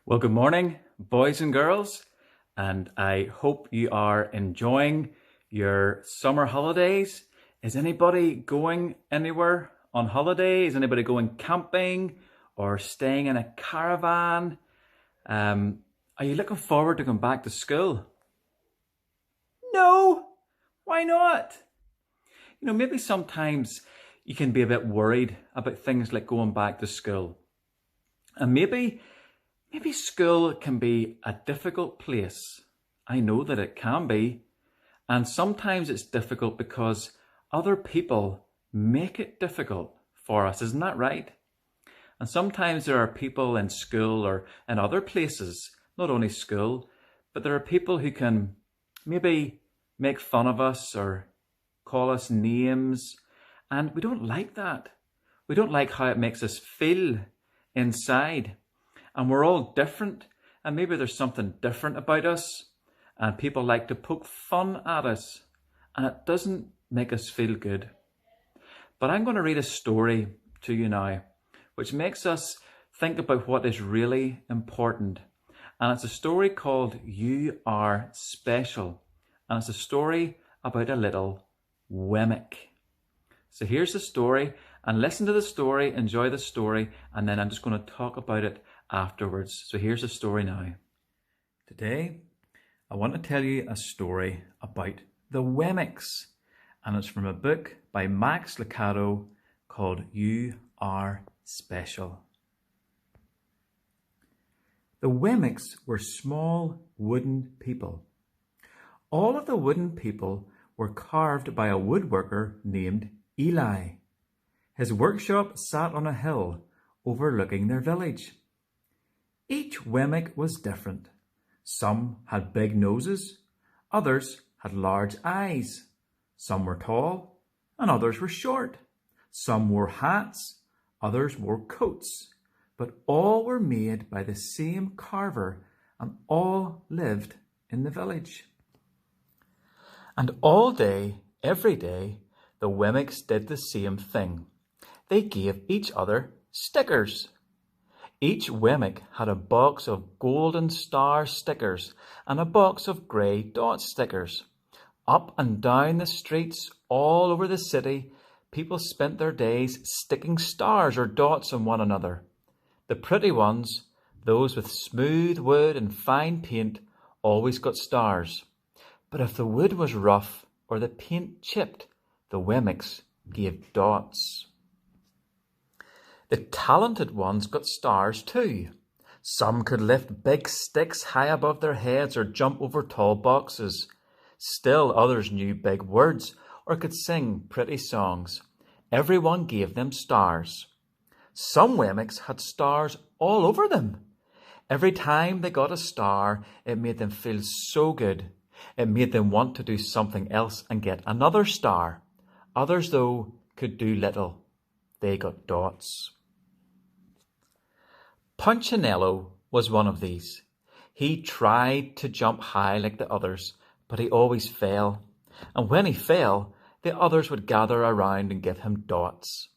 Well, good morning, boys and girls, and I hope you are enjoying your summer holidays. Is anybody going anywhere on holiday? Is anybody going camping or staying in a caravan? Are you looking forward to going back to school? No, why not? Maybe sometimes you can be a bit worried about things like going back to school. And maybe school can be a difficult place. I know that it can be. And sometimes it's difficult because other people make it difficult for us. Isn't that right? And sometimes there are people in school or in other places, not only school, but there are people who can maybe make fun of us or call us names. And we don't like that. We don't like how it makes us feel inside. And we're all different, and maybe there's something different about us, and people like to poke fun at us, and it doesn't make us feel good. But I'm going to read a story to you now, which makes us think about what is really important. And it's a story called You Are Special, and it's a story about a little Wemmick. So here's the story, and listen to the story, enjoy the story, and then I'm just going to talk about it afterwards. So here's the story now. Today, I want to tell you a story about the Wemmicks, and it's from a book by Max Lucado called You Are Special. The Wemmicks were small wooden people. All of the wooden people were carved by a woodworker named Eli. His workshop sat on a hill overlooking their village. Each Wemmick was different. Some had big noses, others had large eyes. Some were tall and others were short. Some wore hats, others wore coats. But all were made by the same carver and all lived in the village. And all day, every day, the Wemmicks did the same thing. They gave each other stickers. Each Wemmick had a box of golden star stickers and a box of grey dot stickers. Up and down the streets, all over the city, people spent their days sticking stars or dots on one another. The pretty ones, those with smooth wood and fine paint, always got stars. But if the wood was rough or the paint chipped, the Wemmicks gave dots. The talented ones got stars too. Some could lift big sticks high above their heads or jump over tall boxes. Still others knew big words or could sing pretty songs. Everyone gave them stars. Some Wemmicks had stars all over them. Every time they got a star, it made them feel so good. It made them want to do something else and get another star. Others, though, could do little. They got dots. Punchinello was one of these. He tried to jump high like the others, but he always fell. And when he fell, the others would gather around and give him dots.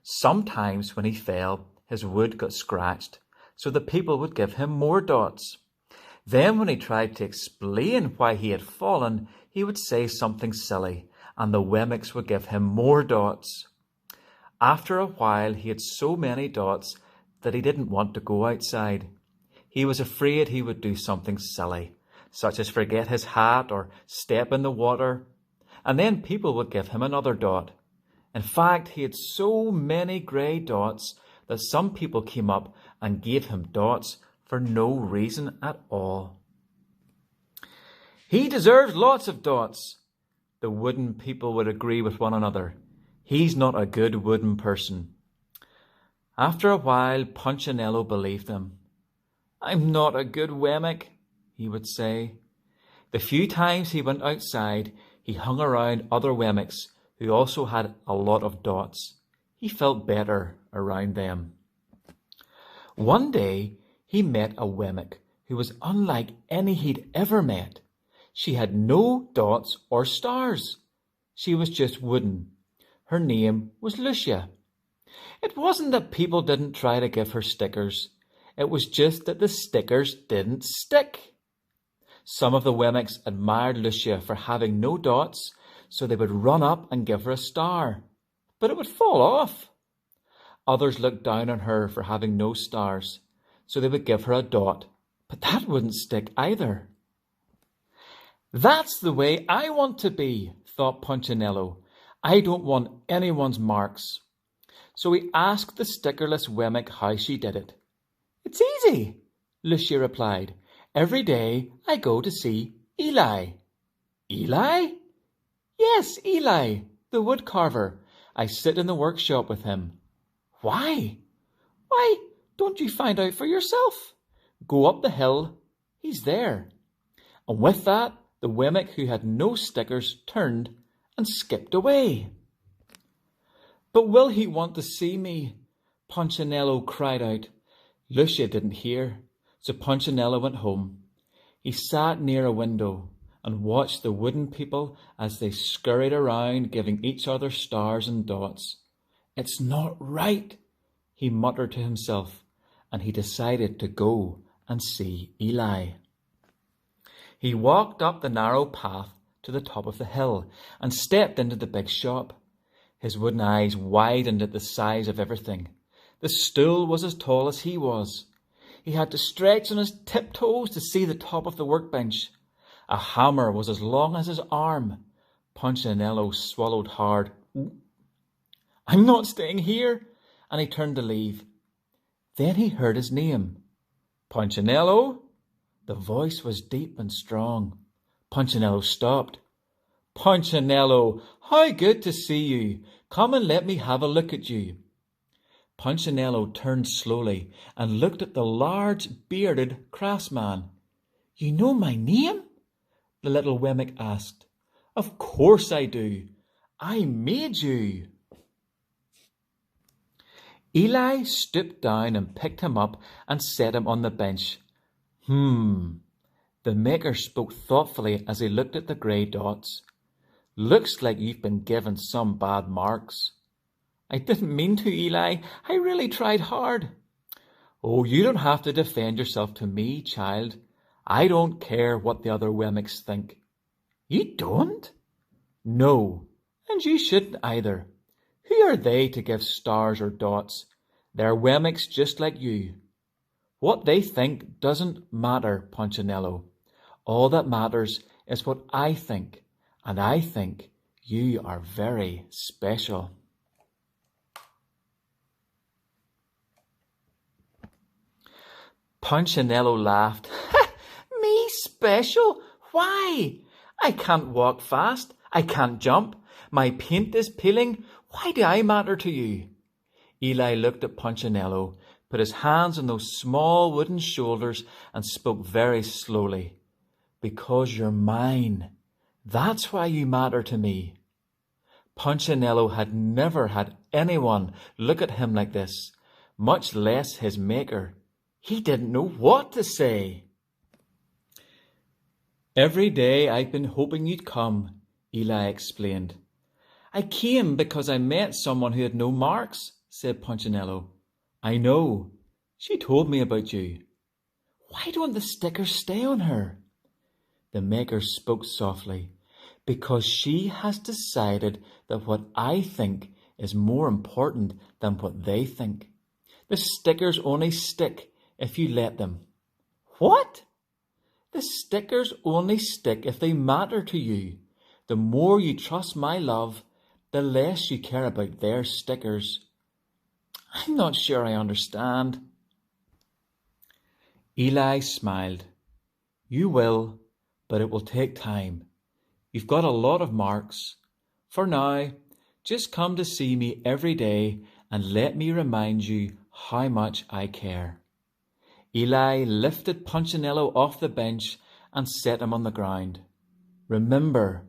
Sometimes when he fell, his wood got scratched, so the people would give him more dots. Then when he tried to explain why he had fallen, he would say something silly, and the Wemmicks would give him more dots. After a while, he had so many dots that he didn't want to go outside. He was afraid he would do something silly, such as forget his hat or step in the water, and then people would give him another dot. In fact, he had so many grey dots that some people came up and gave him dots for no reason at all. He deserves lots of dots, the wooden people would agree with one another. He's not a good wooden person. After a while, Punchinello believed them. I'm not a good Wemmick, he would say. The few times he went outside, he hung around other Wemmicks who also had a lot of dots. He felt better around them. One day, he met a Wemmick who was unlike any he'd ever met. She had no dots or stars. She was just wooden. Her name was Lucia. It wasn't that people didn't try to give her stickers. It was just that the stickers didn't stick. Some of the Wemmicks admired Lucia for having no dots, so they would run up and give her a star, but it would fall off. Others looked down on her for having no stars, so they would give her a dot, but that wouldn't stick either. That's the way I want to be, thought Punchinello. I don't want anyone's marks. So he asked the stickerless Wemmick how she did it. It's easy, Lucia replied. Every day I go to see Eli. Eli? Yes, Eli, the wood carver. I sit in the workshop with him. Why? Why don't you find out for yourself? Go up the hill. He's there. And with that, the Wemmick who had no stickers turned and skipped away. But will he want to see me? Punchinello cried out. Lucia didn't hear, so Punchinello went home. He sat near a window and watched the wooden people as they scurried around, giving each other stars and dots. It's not right, he muttered to himself, and he decided to go and see Eli. He walked up the narrow path to the top of the hill and stepped into the big shop. His wooden eyes widened at the size of everything. The stool was as tall as he was. He had to stretch on his tiptoes to see the top of the workbench. A hammer was as long as his arm. Punchinello swallowed hard. I'm not staying here, and he turned to leave. Then he heard his name. Punchinello? The voice was deep and strong. Punchinello stopped. Punchinello, how good to see you. Come and let me have a look at you. Punchinello turned slowly and looked at the large, bearded craftsman. You know my name? The little Wemmick asked. Of course I do. I made you. Eli stooped down and picked him up and set him on the bench. The maker spoke thoughtfully as he looked at the grey dots. Looks like you've been given some bad marks. I didn't mean to, Eli. I really tried hard. Oh, you don't have to defend yourself to me, child. I don't care what the other Wemmicks think. You don't? No, and you shouldn't either. Who are they to give stars or dots? They're Wemmicks just like you. What they think doesn't matter, Punchinello. All that matters is what I think, and I think you are very special. Punchinello laughed. Me special? Why? I can't walk fast. I can't jump. My paint is peeling. Why do I matter to you? Eli looked at Punchinello, put his hands on those small wooden shoulders and spoke very slowly. Because you're mine. That's why you matter to me. Punchinello had never had anyone look at him like this, much less his maker. He didn't know what to say. Every day I've been hoping you'd come, Eli explained. I came because I met someone who had no marks, said Punchinello. I know. She told me about you. Why don't the stickers stay on her? The maker spoke softly. Because she has decided that what I think is more important than what they think. The stickers only stick if you let them. What? The stickers only stick if they matter to you. The more you trust my love, the less you care about their stickers. I'm not sure I understand. Eli smiled. You will, but it will take time. You've got a lot of marks. For now, just come to see me every day and let me remind you how much I care. Eli lifted Punchinello off the bench and set him on the ground. Remember,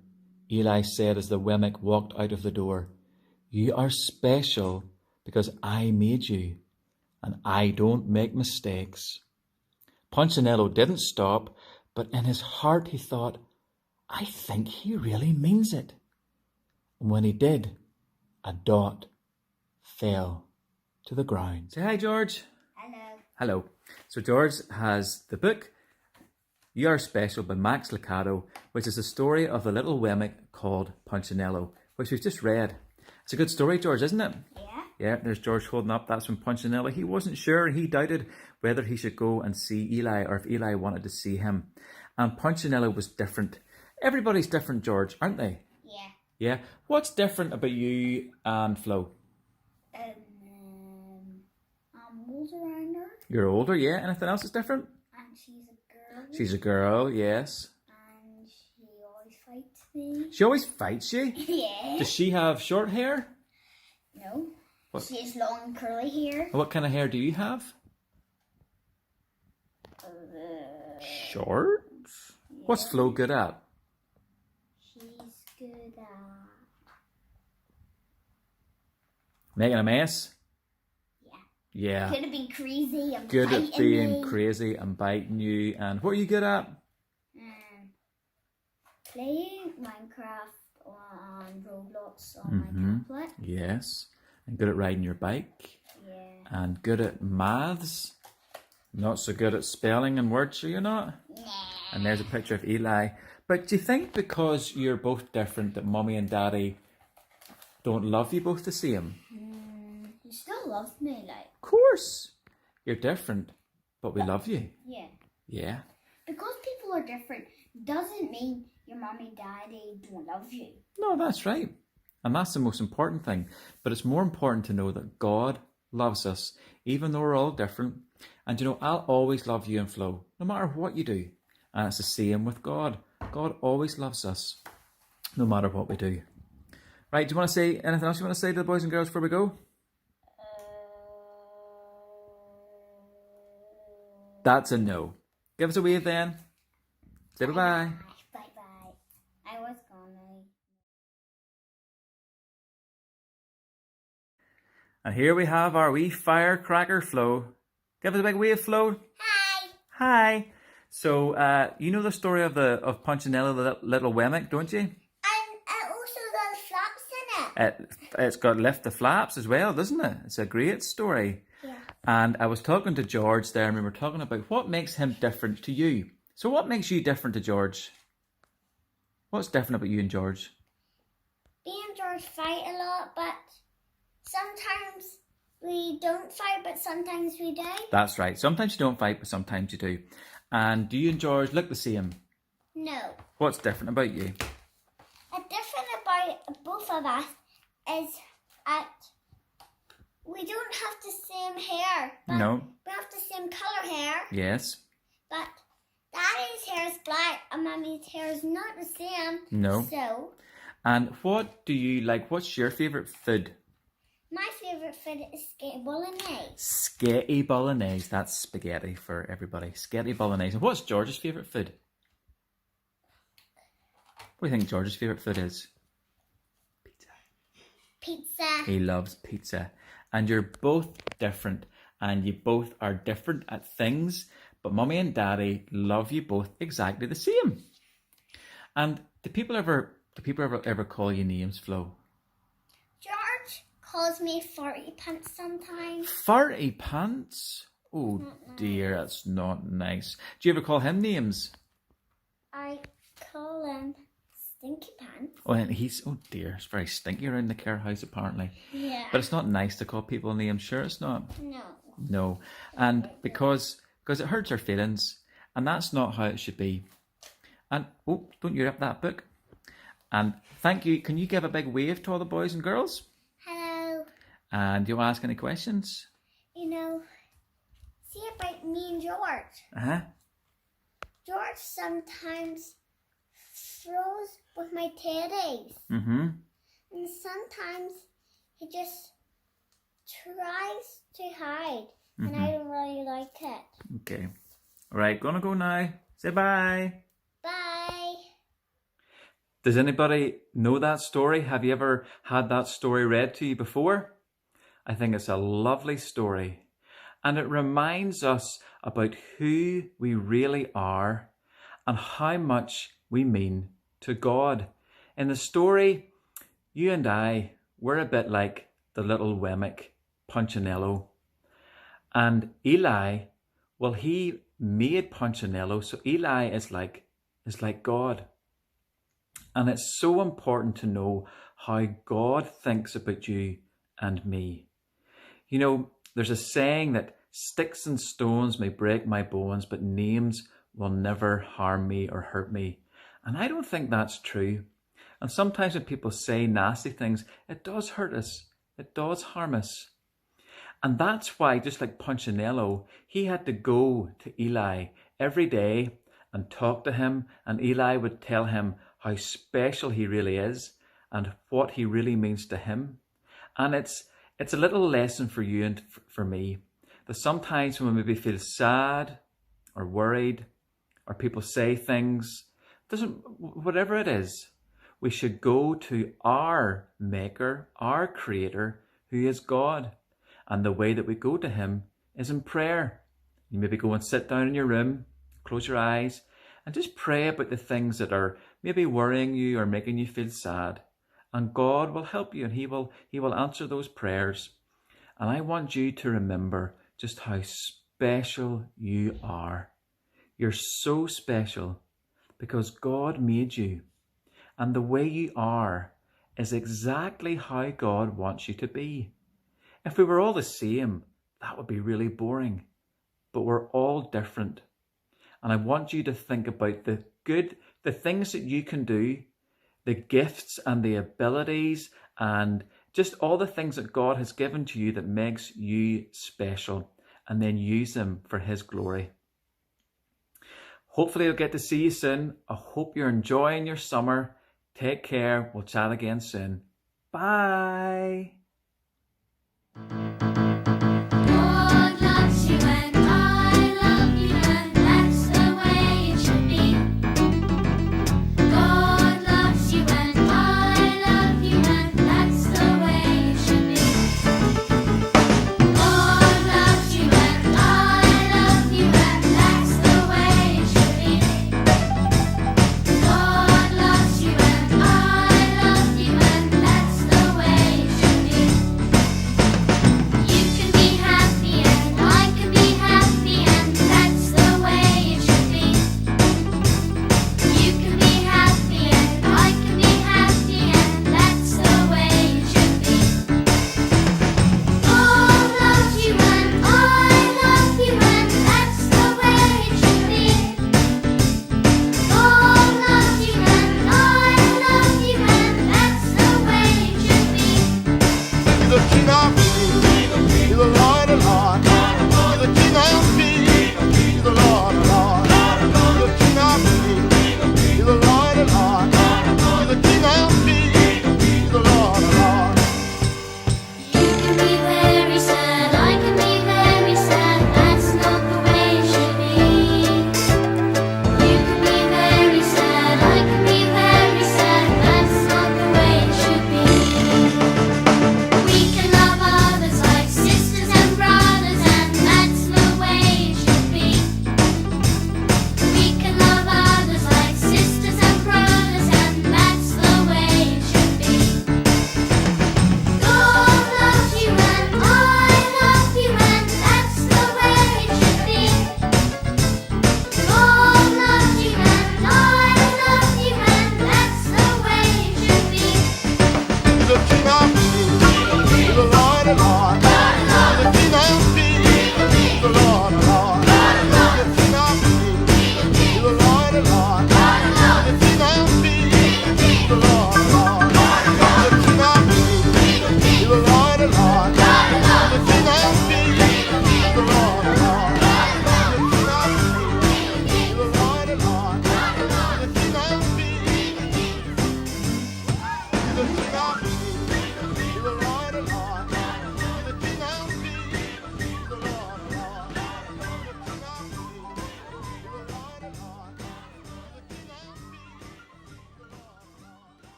Eli said as the Wemmick walked out of the door, you are special because I made you, and I don't make mistakes. Punchinello didn't stop, but in his heart he thought, I think he really means it. And when he did, a dot fell to the ground. Say hi, George. Hello. Hello. So George has the book You Are Special by Max Lucado, which is a story of a little Wemmick called Punchinello, which we've just read. It's a good story, George, isn't it? Yeah. Yeah, there's George holding up. That's from Punchinello. He wasn't sure. He doubted whether he should go and see Eli or if Eli wanted to see him. And Punchinello was different. Everybody's different, George, aren't they? Yeah. Yeah. What's different about you and Flo? I'm older than her, You're older, yeah. Anything else is different? and she's a girl. She's a girl, yes. And she always fights me. She always fights you. Yeah. Does she have short hair? No. What? She has long curly hair. What kind of hair do you have? Short? What's Yeah. Flo good at? She's good at Making a mess? yeah. Yeah. Good at being crazy and Good fighting at being me. crazy and biting you. And what are you good at? Playing Minecraft on Roblox on my tablet. Yes. And good at riding your bike. Yeah. And good at maths. Not so good at spelling and words, are you not? Nah. And there's a picture of Eli. But do you think because you're both different that Mummy and Daddy don't love you both the same? You still love me, like. Of course. You're different, but we love you. Yeah. Yeah. Because people are different doesn't mean your mommy and daddy don't love you. No, that's right. And that's the most important thing. But it's more important to know that God loves us, even though we're all different. And you know, I'll always love you and Flo, no matter what you do. And it's the same with God. God always loves us, no matter what we do. Right, do you want to say anything else you want to say to the boys and girls before we go? That's a no. Give us a wave then. Say bye-bye. Bye-bye. I was gonna. And here we have our wee firecracker Flo. Give us a big wave, Flo. Hi. Hi. So, you know the story of Punchinello, the little Wemmick, don't you? And it also got flaps in it. It's got lift the flaps as well, doesn't it? It's a great story. Yeah. And I was talking to George there, and we were talking about what makes him different to you. So what makes you different to George? What's different about you and George? Me and George fight a lot, but sometimes we don't fight, but sometimes we do. That's right. Sometimes you don't fight, but sometimes you do. And do you and George look the same? No. What's different about you? A different about both of us is that we don't have the same hair. But No. We have the same color hair, Yes. but Daddy's hair is black and Mummy's hair is not the same. No. So, And what do you like? What's your favourite food? my favourite food is spaghetti bolognese. Spaghetti bolognese. That's spaghetti for everybody. Spaghetti bolognese. And what's George's favourite food? What do you think George's favourite food is? Pizza. He loves pizza. And you're both different. And you both are different at things. But Mummy and Daddy love you both exactly the same. And do people ever call you names, Flo? George calls me farty pants sometimes. Farty pants? Oh dear, that's not nice. Do you ever call him names? I call him stinky pants. Oh, and oh dear, it's very stinky around the care house apparently. Yeah. But it's not nice to call people names, sure it's not. No. No. And because it hurts our feelings, and that's not how it should be. And, oh, don't you rip that book. And thank you. Can you give a big wave to all the boys and girls? Hello. And you'll ask any questions? You know, see about me and George. Uh-huh. George sometimes throws with my teddies. Mm-hmm. And sometimes he just tries to hide. And I don't really like it. Okay. All right, gonna go now. Say bye. Bye. Does anybody know that story? Have you ever had that story read to you before? I think it's a lovely story. And it reminds us about who we really are and how much we mean to God. In the story, you and I, we're a bit like the little Wemmick, Punchinello. And Eli Well, he made Punchinello, so Eli is like God. And it's so important to know how God thinks about you and me. You know, there's a saying that sticks and stones may break my bones, but names will never harm me or hurt me. And I don't think that's true. And sometimes when people say nasty things, it does hurt us. It does harm us. And that's why, just like Punchinello, he had to go to Eli every day and talk to him, and Eli would tell him how special he really is and what he really means to him. And it's a little lesson for you and for me, that sometimes when we maybe feel sad or worried, or people say things, whatever it is, we should go to our Maker, our Creator, who is God. And the way that we go to him is in prayer. You maybe go and sit down in your room, close your eyes, and just pray about the things that are maybe worrying you or making you feel sad. And God will help you, and he will answer those prayers. And I want you to remember just how special you are. You're so special because God made you. And the way you are is exactly how God wants you to be. If we were all the same, that would be really boring. But we're all different. And I want you to think about the things that you can do, the gifts and the abilities, and just all the things that God has given to you that makes you special, and then use them for his glory. Hopefully I'll get to see you soon. I hope you're enjoying your summer. Take care. We'll chat again soon. Bye.